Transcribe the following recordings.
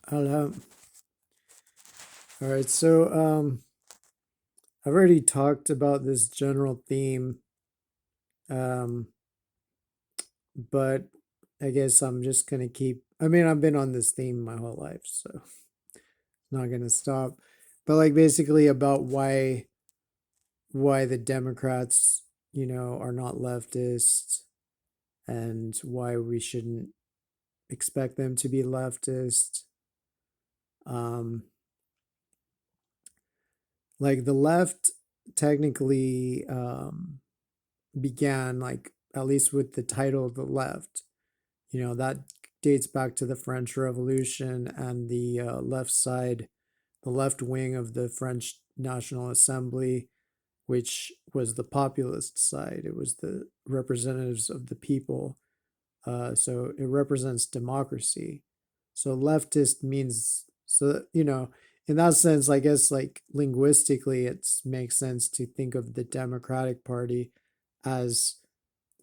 Hello. All right, so I've already talked about this general theme, um, but I guess I'm just gonna keep. I mean, I've been on this theme my whole life, so not gonna stop. But like basically about why the Democrats, are not leftist, and why we shouldn't expect them to be leftist. Um, like the left technically began like at least with the title of the left. That dates back to the French Revolution and the left side, the left wing of the French National Assembly, which was the populist side. It was the representatives of the people. So it represents democracy. So leftist means, so, in that sense, I guess like linguistically, it makes sense to think of the Democratic Party as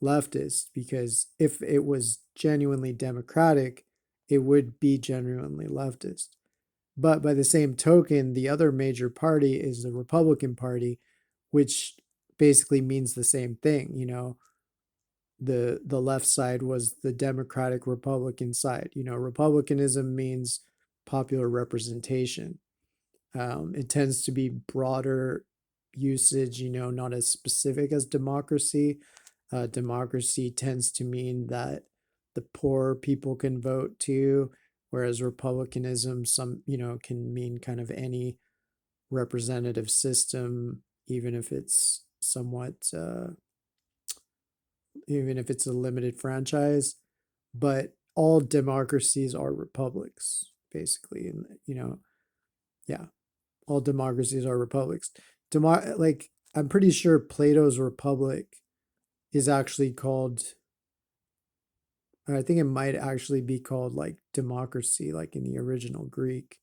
leftist, because if it was genuinely democratic, it would be genuinely leftist. But by the same token, the other major party is the Republican Party, which basically means the same thing. The left side was the Democratic Republican side. Republicanism means popular representation. It tends to be broader usage, not as specific as democracy. Democracy tends to mean that the poor people can vote too, whereas republicanism, can mean kind of any representative system, even if it's somewhat, even if it's a limited franchise. But all democracies are republics, basically, and yeah, all democracies are republics. Like I'm pretty sure Plato's Republic is actually called, I think it might actually be called like democracy, like in the original Greek.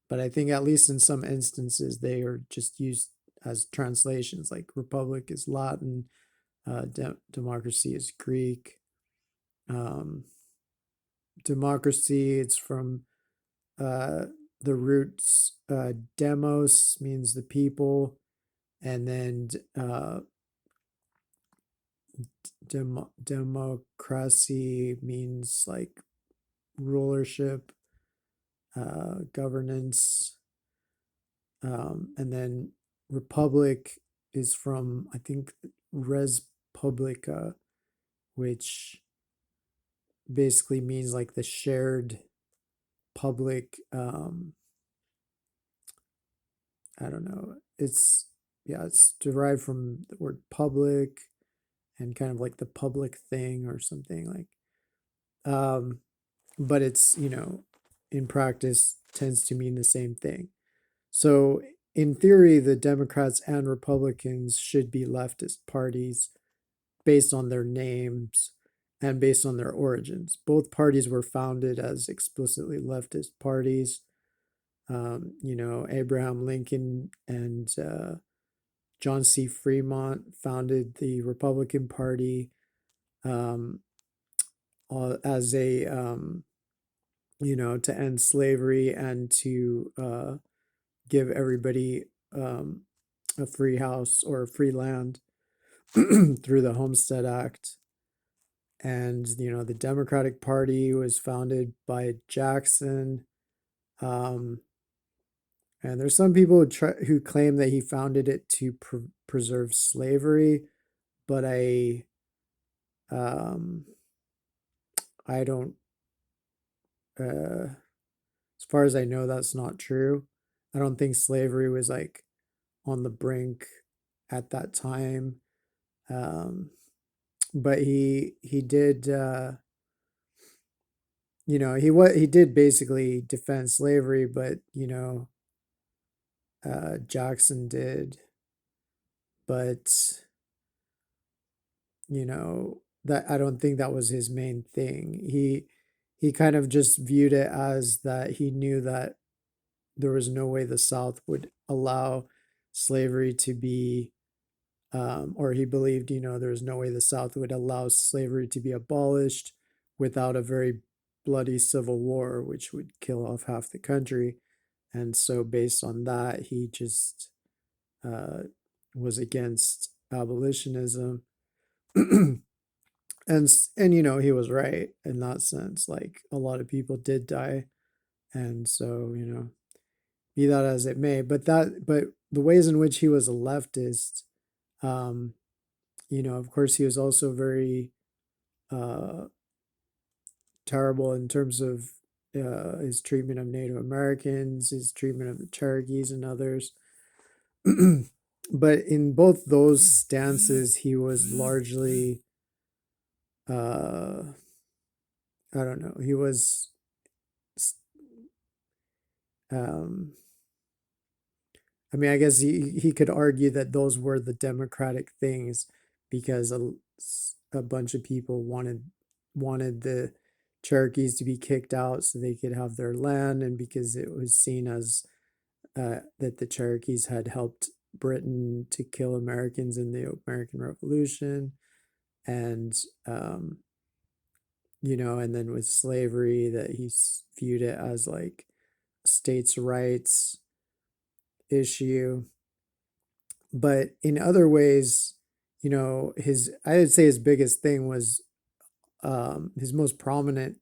But I think at least in some instances they are just used as translations. Like republic is Latin, democracy is Greek. Um, Democracy, it's from uh, the roots. Demos means the people, and then democracy means like rulership, governance, and then republic is from, I think, res publica, which basically means like the shared public. I don't know. It's derived from the word public and kind of like the public thing or something like. But it's, in practice tends to mean the same thing. So, in theory, the Democrats and Republicans should be leftist parties based on their names and based on their origins. Both parties were founded as explicitly leftist parties. Abraham Lincoln and John C. Fremont founded the Republican Party um, as a, to end slavery and to give everybody a free house or a free land through the Homestead Act. And, the Democratic Party was founded by Jackson. Um, and there's some people who claim that he founded it to preserve slavery, but um, I don't, as far as I know, that's not true. I don't think slavery was like on the brink at that time. Um, but he did, he did basically defend slavery, but Jackson did, but that I don't think that was his main thing. He kind of just viewed it as that he knew that there was no way the South would allow slavery to be, or he believed, there was no way the South would allow slavery to be abolished without a very bloody civil war, which would kill off half the country. And so, based on that, he just uh, was against abolitionism. And he was right in that sense. Like a lot of people did die, and so be that as it may. But the ways in which he was a leftist, um, of course, he was also very uh, terrible in terms of his treatment of Native Americans, his treatment of the Cherokees and others. But in both those stances, he was largely, uh, I don't know, he was, um, I mean, I guess he could argue that those were the democratic things because a bunch of people wanted the Cherokees to be kicked out so they could have their land, and because it was seen as that the Cherokees had helped Britain to kill Americans in the American Revolution, and and then with slavery that he viewed it as like a states' rights issue. But in other ways, I would say his biggest thing was his most prominent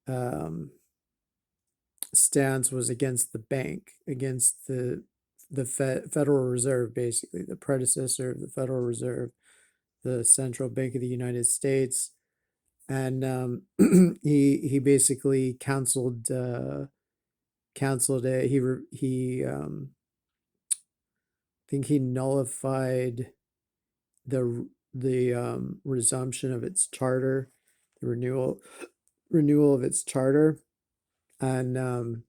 um, stance was against the bank, against the Federal Reserve, basically the predecessor of the Federal Reserve, the Central Bank of the United States, and he basically canceled it. He I think he nullified the resumption of its charter, the renewal of its charter, and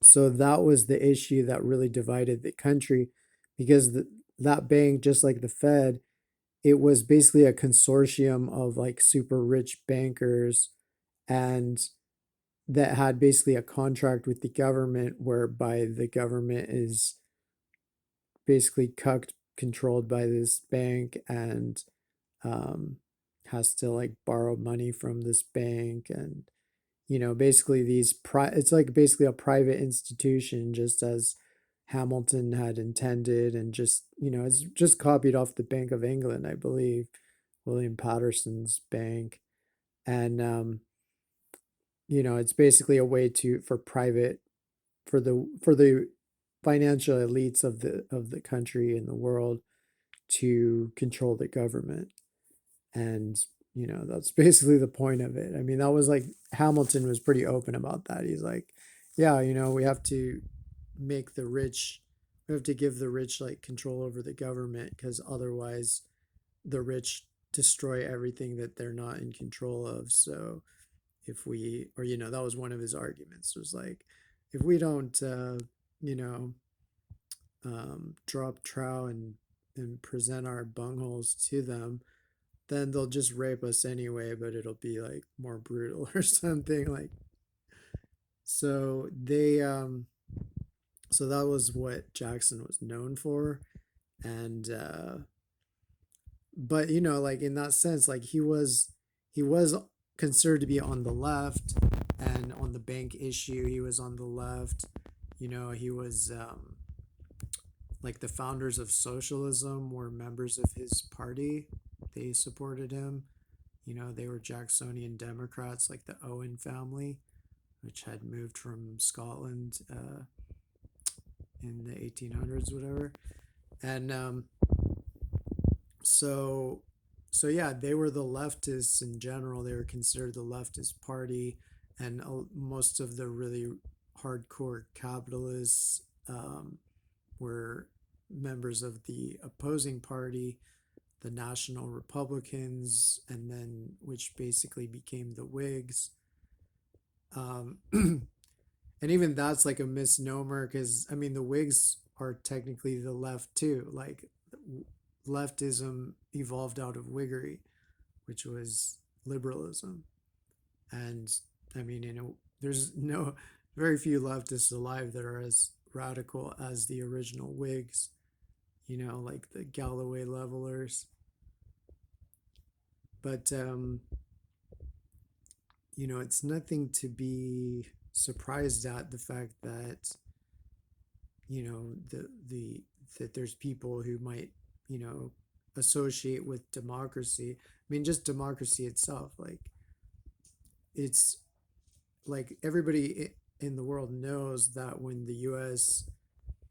so that was the issue that really divided the country, because that bank, just like the Fed, it was basically a consortium of like super rich bankers, and that had basically a contract with the government whereby the government is basically cucked controlled by this bank, and um, has to like borrow money from this bank, and basically it's like basically a private institution, just as Hamilton had intended, and just it's just copied off the Bank of England, I believe, William Patterson's bank. And it's basically a way to for private for the financial elites of the country and the world to control the government. And that's basically the point of it. I mean, that was like Hamilton was pretty open about that. He's like, yeah, we have to make the rich, we have to give the rich like control over the government, because otherwise the rich destroy everything that they're not in control of. So if we, or that was one of his arguments, was like, if we don't you know drop trow and present our bungholes to them, then they'll just rape us anyway, but it'll be like more brutal or something. Like, so they so that was what Jackson was known for. And but like in that sense, like he was considered to be on the left, and on the bank issue he was on the left. He was like the founders of socialism were members of his party. They supported him. They were Jacksonian Democrats, like the Owen family, which had moved from Scotland in the 1800s, whatever. And so, so yeah, they were the leftists in general. They were considered the leftist party, and most of the really hardcore capitalists were members of the opposing party, the National Republicans, and then which basically became the Whigs. And even that's like a misnomer, because I mean the Whigs are technically the left too. Like leftism evolved out of Whiggery, which was liberalism. And I mean, there's no very few leftists alive that are as radical as the original Whigs. Like the Galloway levelers. But it's nothing to be surprised at, the fact that, the that there's people who might, you know, associate with democracy. I mean, just democracy itself, like, it's like everybody in the world knows that when the US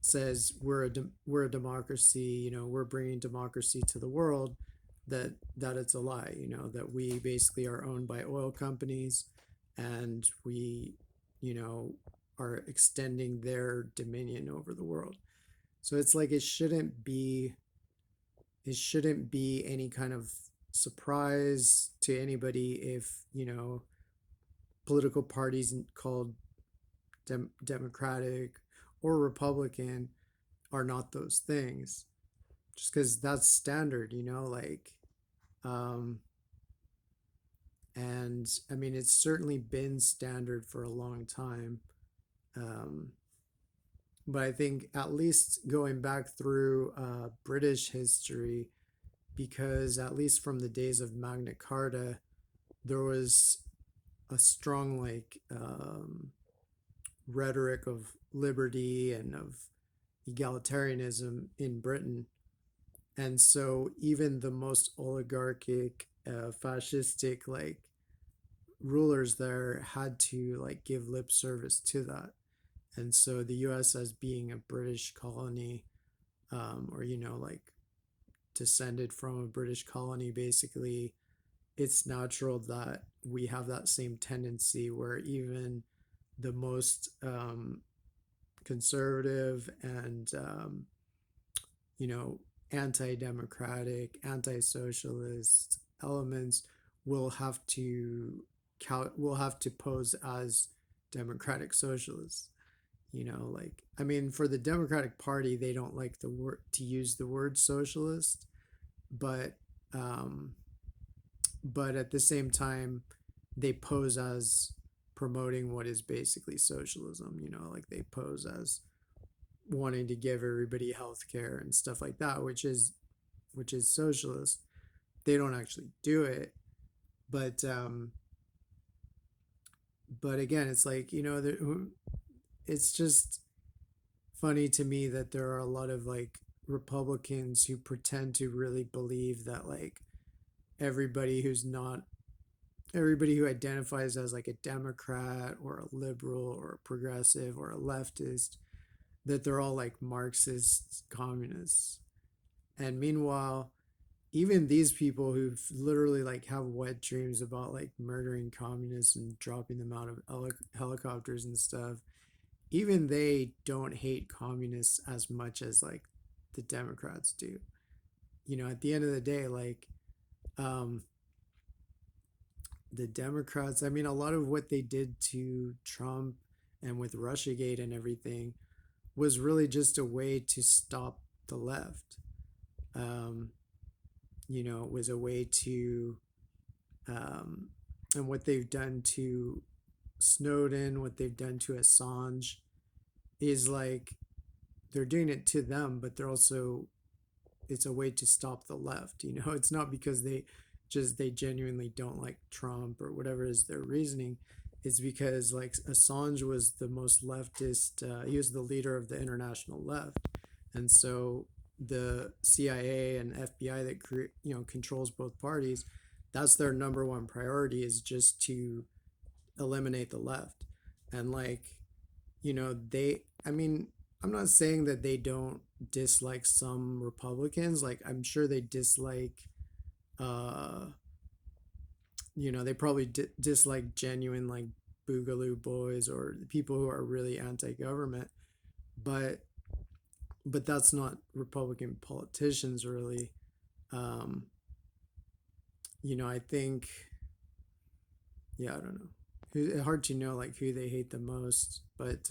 says we're a democracy, we're bringing democracy to the world, that it's a lie, that we basically are owned by oil companies, and we, you know, are extending their dominion over the world. So it's like it shouldn't be any kind of surprise to anybody if, political parties called Democratic or Republican are not those things, just because that's standard, like, um, and I mean, it's certainly been standard for a long time. Um, but I think at least going back through British history, because at least from the days of Magna Carta, there was a strong, like, rhetoric of liberty and of egalitarianism in Britain. And so even the most oligarchic, fascistic, like, rulers there had to, like, give lip service to that. And so the US, as being a British colony, or, like, descended from a British colony, basically, it's natural that we have that same tendency where even the most, conservative and, you know, anti-democratic, anti-socialist elements will have to will have to pose as democratic socialists. Like, I mean, for the Democratic Party, they don't like the word to use the word socialist, but um, but at the same time, they pose as promoting what is basically socialism. Like, they pose as wanting to give everybody health care and stuff like that, which is socialist. They don't actually do it, but again, it's like, it's just funny to me that there are a lot of, like, Republicans who pretend to really believe that, like, everybody who's not everybody who identifies as, like, a Democrat or a liberal or a progressive or a leftist, that they're all, like, Marxist communists. And meanwhile, even these people who literally, like, have wet dreams about, like, murdering communists and dropping them out of helicopters and stuff, even they don't hate communists as much as, like, the Democrats do. At the end of the day, like, um, the Democrats, I mean, a lot of what they did to Trump and with Russiagate and everything was really just a way to stop the left. Um, it was a way to, um, and what they've done to Snowden, what they've done to Assange, is like they're doing it to them, but they're also, it's a way to stop the left. It's not because they genuinely don't like Trump or whatever is their reasoning. It's because, like, Assange was the most leftist. He was the leader of the international left, and so the CIA and FBI that controls both parties, that's their number one priority, is just to eliminate the left. And, like, they, I mean, I'm not saying that they don't dislike some Republicans. Like, I'm sure they dislike, uh they probably dislike genuine, like, boogaloo boys or people who are really anti-government, but that's not Republican politicians, really. um I think, yeah, I don't know, hard to know, like, who they hate the most, but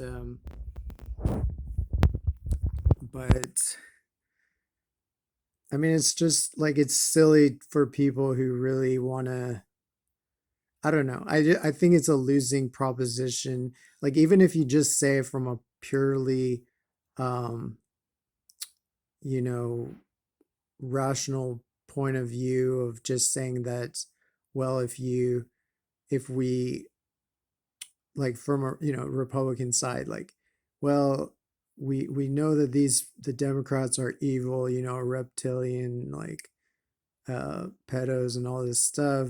I mean, it's just like, it's silly for people who really want to, I don't know. I think it's a losing proposition. Like, even if you just say from a purely, um, you know, rational point of view of just saying that, well, if you if we, like, from a, Republican side, like, well, we know that the Democrats are evil, reptilian, like, pedos and all this stuff,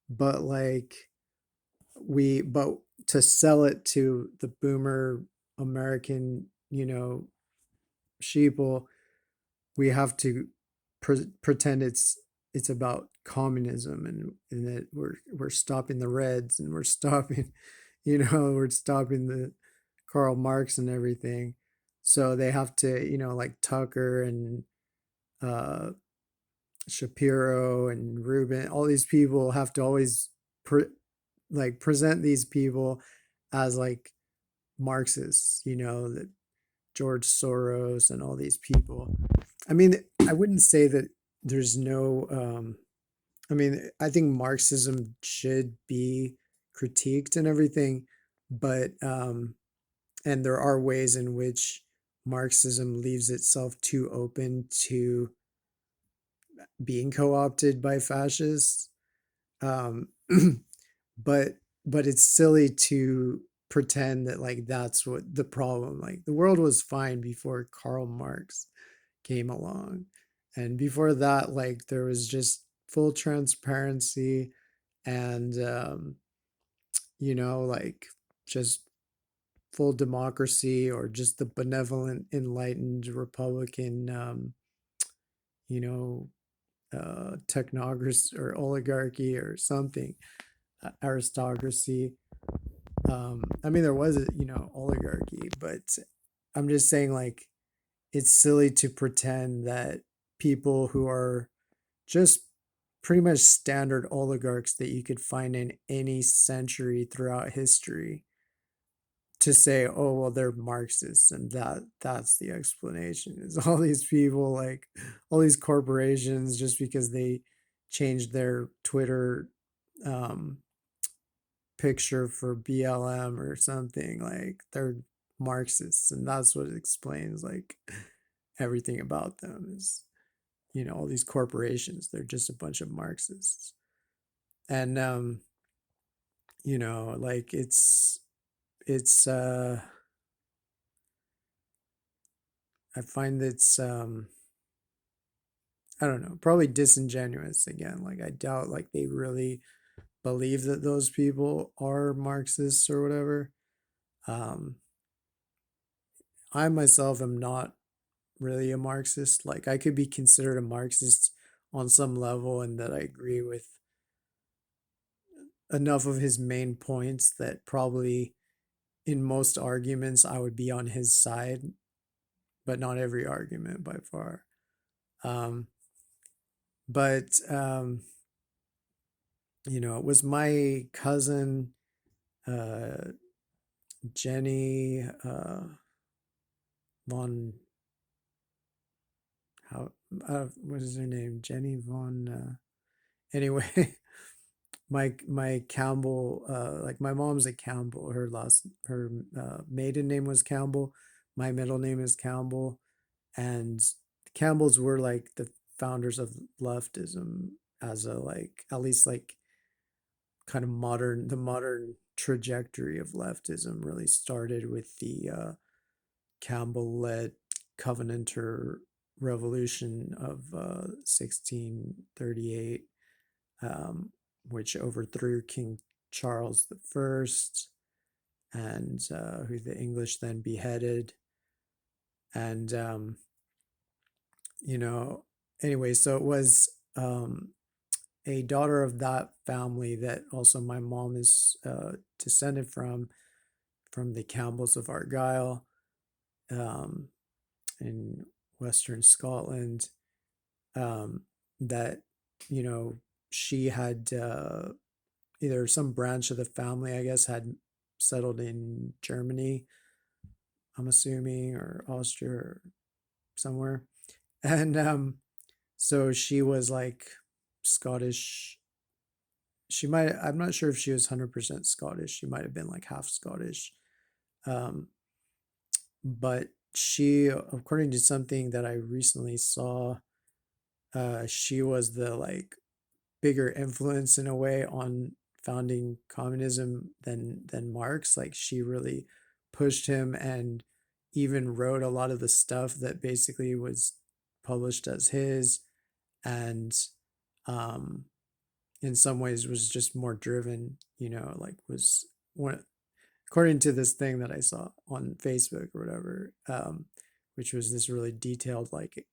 but like, but to sell it to the boomer American, sheeple, we have to pretend it's about communism, and that we're stopping the Reds, and we're stopping, we're stopping the Karl Marx and everything. So they have to, like Tucker and uh, Shapiro and Rubin, all these people have to always present these people as like Marxists, that George Soros and all these people. I mean, I wouldn't say that there's no, I mean, I think Marxism should be critiqued and everything, but, and there are ways in which Marxism leaves itself too open to being co-opted by fascists. Um, but it's silly to pretend that like that's what the problem. Like the world was fine before Karl Marx came along, and before that, like there was just full transparency, and like just full democracy, or just the benevolent, enlightened Republican, you know, technocracy or oligarchy or something, aristocracy. I mean, there was a, oligarchy, but I'm just saying, like, it's silly to pretend that people who are just pretty much standard oligarchs that you could find in any century throughout history, to say, oh well, they're Marxists, and that's the explanation, is all these people, like all these corporations, just because they changed their Twitter um picture for BLM or something, like they're Marxists, and that's what explains like everything about them, is, all these corporations, they're just a bunch of Marxists. And like it's I find it's I don't know, probably disingenuous again. Like I doubt like they really believe that those people are Marxists or whatever. Um I myself am not really a Marxist. Like I could be considered a Marxist on some level, and that I agree with enough of his main points that probably in most arguments I would be on his side, but not every argument by far. Um, but it was my cousin, uh, Jenny von, how what is her name? Jenny von. Anyway, my Campbell, like my mom's a Campbell. Her maiden name was Campbell. My middle name is Campbell, and the Campbells were like the founders of leftism, as a, like, at least like kind of the modern trajectory of leftism really started with the Campbell led Covenanter revolution of 1638, um, which overthrew King Charles the First, and who the English then beheaded. And you know, anyway, so it was a daughter of that family that also my mom is descended from the Campbells of Argyll, um, in Western Scotland. Um, that, you know, she had either some branch of the family, I guess, had settled in Germany, I'm assuming, or Austria or somewhere. And so she was like Scottish. I'm not sure if she was 100% Scottish. She might have been like half Scottish. Um, but she, according to something that I recently saw, she was the like bigger influence in a way on founding communism than Marx. Like she really pushed him and even wrote a lot of the stuff that basically was published as his, and um in some ways was just more driven, like was one, according to this thing that I saw on Facebook or whatever, which was this really detailed like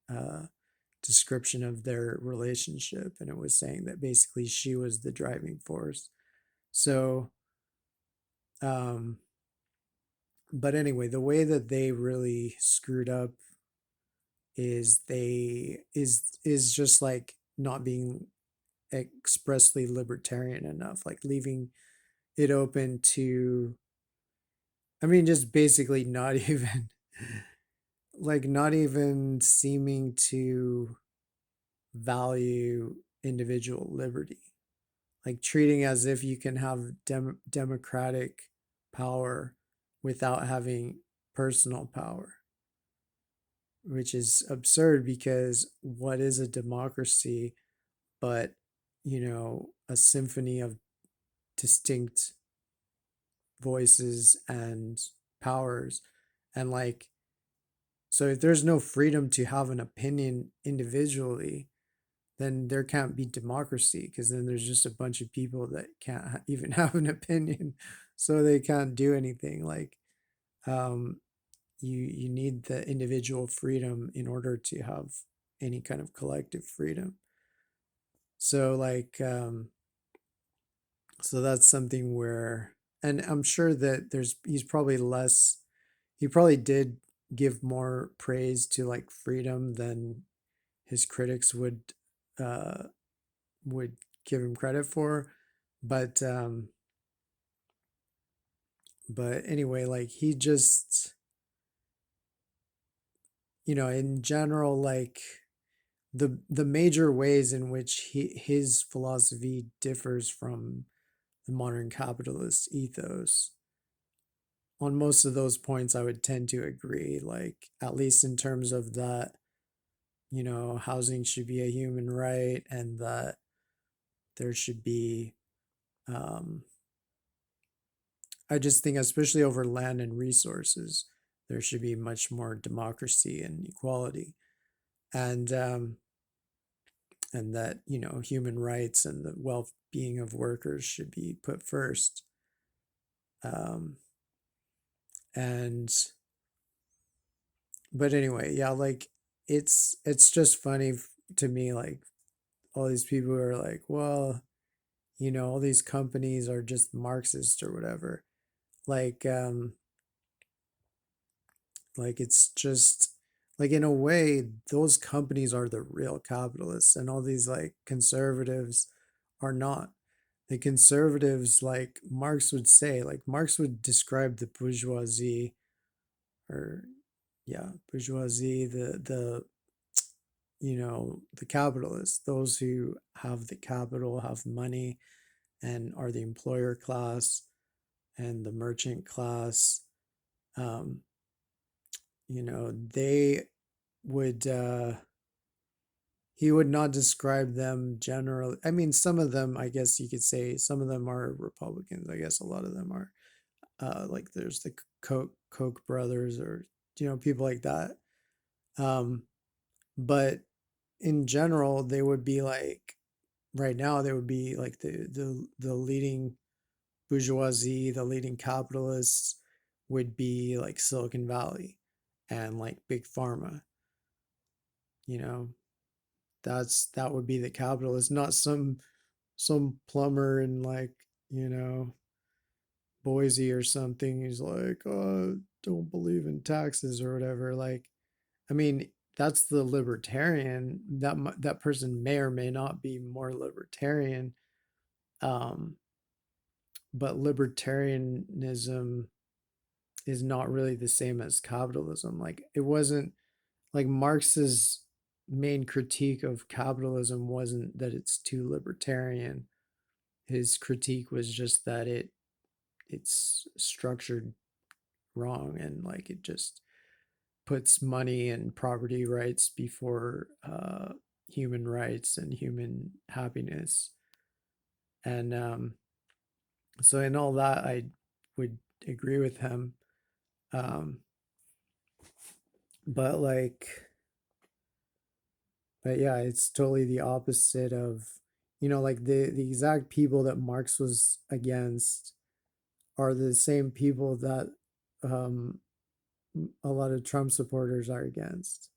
description of their relationship, and it was saying that basically she was the driving force. So um but anyway, the way that they really screwed up is just like not being expressly libertarian enough, like leaving it open to, I mean, just basically not even like not even seeming to value individual liberty, like treating as if you can have democratic power without having personal power, which is absurd because what is a democracy but, a symphony of distinct voices and powers. And like, so if there's no freedom to have an opinion individually, then there can't be democracy, because then there's just a bunch of people that can't even have an opinion, so they can't do anything. Like, um, you need the individual freedom in order to have any kind of collective freedom. So like, so that's something where, and I'm sure that he's probably less, he probably did give more praise to like freedom than his critics uh would give him credit for. But anyway, like he just, in general, like the major ways in which his philosophy differs from the modern capitalist ethos, on most of those points I would tend to agree, like at least in terms of that, housing should be a human right, and that there should be, um, I just think, especially over land and resources, there should be much more democracy and equality, and that, human rights and the well-being of workers should be put first. Um, and but anyway, yeah, like it's just funny to me, like all these people who are like, well, all these companies are just Marxist or whatever. Like, like it's just like, in a way, those companies are the real capitalists, and all these like conservatives are not. The conservatives, like Marx would say, like Marx would describe the bourgeoisie, or yeah, bourgeoisie, the capitalists, those who have the capital, have money, and are the employer class and the merchant class. Um, they would, he would not describe them generally. I mean, some of them, I guess you could say, some of them are Republicans. I guess a lot of them are, like there's the Koch brothers, or people like that. Um, but in general, they would be like, right now they would be like the leading bourgeoisie, the leading capitalists would be like Silicon Valley and like big pharma. You know, that would be the capitalist, not some plumber in like, you know, Boise or something. He's like, oh, don't believe in taxes or whatever. Like, I mean, that's the libertarian. That person may or may not be more libertarian. Um, but libertarianism is not really the same as capitalism. Like, it wasn't like Marx's main critique of capitalism wasn't that it's too libertarian. His critique was just that it's structured wrong, and like it just puts money and property rights before human rights and human happiness. And So in all that, I would agree with him. Um, but like, but yeah, it's totally the opposite of, like the exact people that Marx was against are the same people that um, a lot of Trump supporters are against.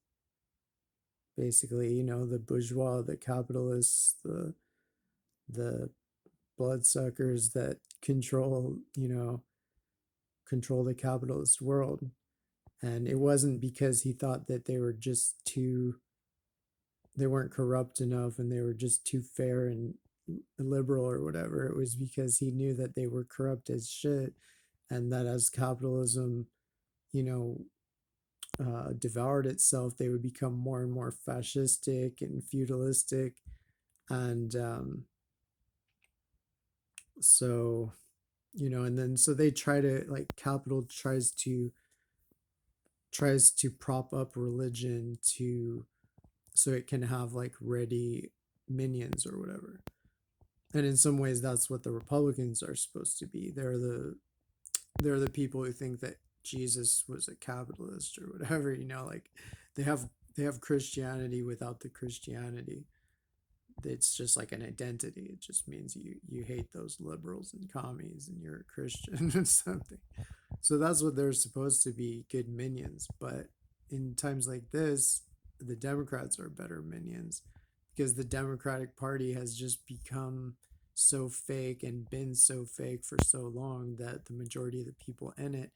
Basically, the bourgeois, the capitalists, the bloodsuckers that control the capitalist world. And it wasn't because he thought that they weren't corrupt enough and they were just too fair and liberal or whatever. It was because he knew that they were corrupt as shit, and that as capitalism, you know, devoured itself, they would become more and more fascistic and feudalistic. And so, and then so they try to, like, capital tries to prop up religion to so it can have like ready minions or whatever. And in some ways that's what the Republicans are supposed to be. They're the people who think that Jesus was a capitalist or whatever, like they have they have Christianity without the Christianity. It's just like an identity. It just means you hate those liberals and commies and you're a Christian or something. So that's what they're supposed to be, good minions. But in times like this, the Democrats are better minions because the Democratic Party has just become so fake and been so fake for so long that the majority of the people in it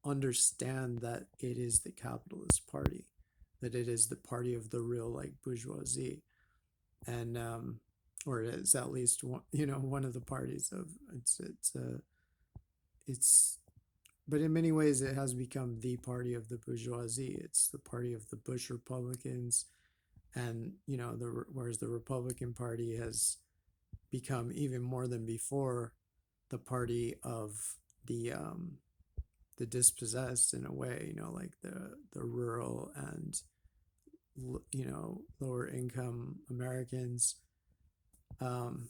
understand that it is the capitalist party, that it is the party of the real, like, bourgeoisie. And or it is at least one of the parties of it's but in many ways it has become the party of the bourgeoisie. It's the party of the Bush Republicans. And whereas the Republican Party has become, even more than before, the party of the dispossessed, in a way, like the rural and lower income Americans. Um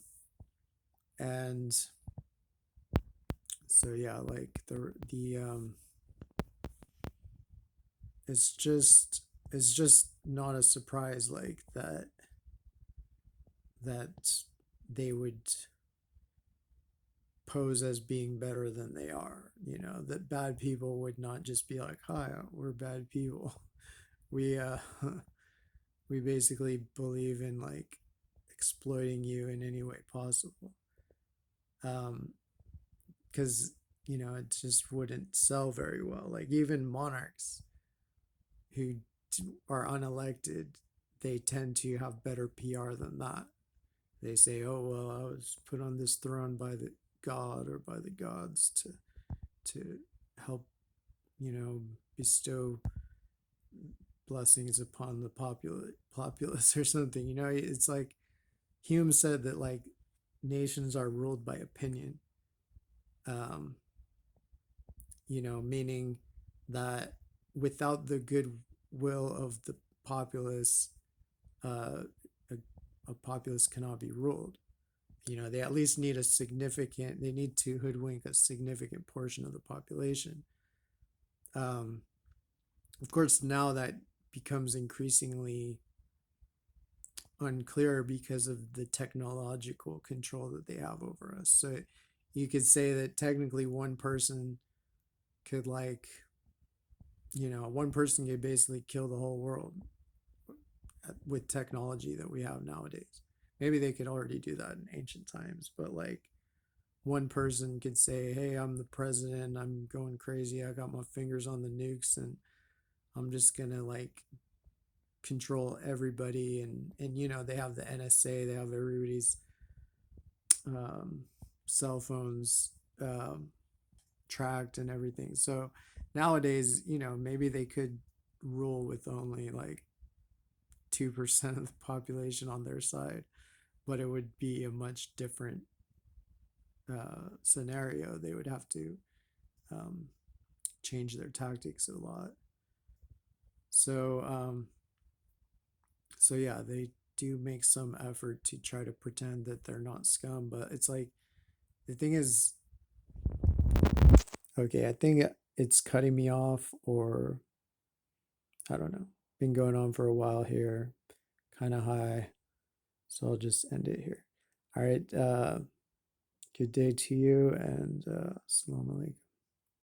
and so yeah, like the it's just not a surprise, like that they would pose as being better than they are. That bad people would not just be like, "Hi, we're bad people." We we basically believe in, like, exploiting you in any way possible. Um, because it just wouldn't sell very well. Like, even monarchs who are unelected, they tend to have better PR than that. They say, "Oh well, I was put on this throne by the god or by the gods to help, bestow blessings upon the populace or something." It's like Hume said that, like, nations are ruled by opinion. Um, meaning that without the goodwill of the populace, uh, a, a populace cannot be ruled. They at least they need to hoodwink a significant portion of the population. Um, of course, now that becomes increasingly unclear because of the technological control that they have over us. So you could say that technically one person could, like, one person could basically kill the whole world with technology that we have nowadays. Maybe they could already do that in ancient times, but, like, one person could say, "Hey, I'm the president. I'm going crazy. I got my fingers on the nukes, and I'm just gonna, like, control everybody." And they have the NSA. They have everybody's um, cell phones tracked and everything. So nowadays, maybe they could rule with only like 2% of the population on their side, but it would be a much different scenario. They would have to um, change their tactics a lot. So, so yeah, they do make some effort to try to pretend that they're not scum, but it's like, the thing is, Okay, I think it's cutting me off, or I don't know. Been going on for a while here, kind of high. So I'll just end it here. All right. Good day to you, and assalamu alaikum.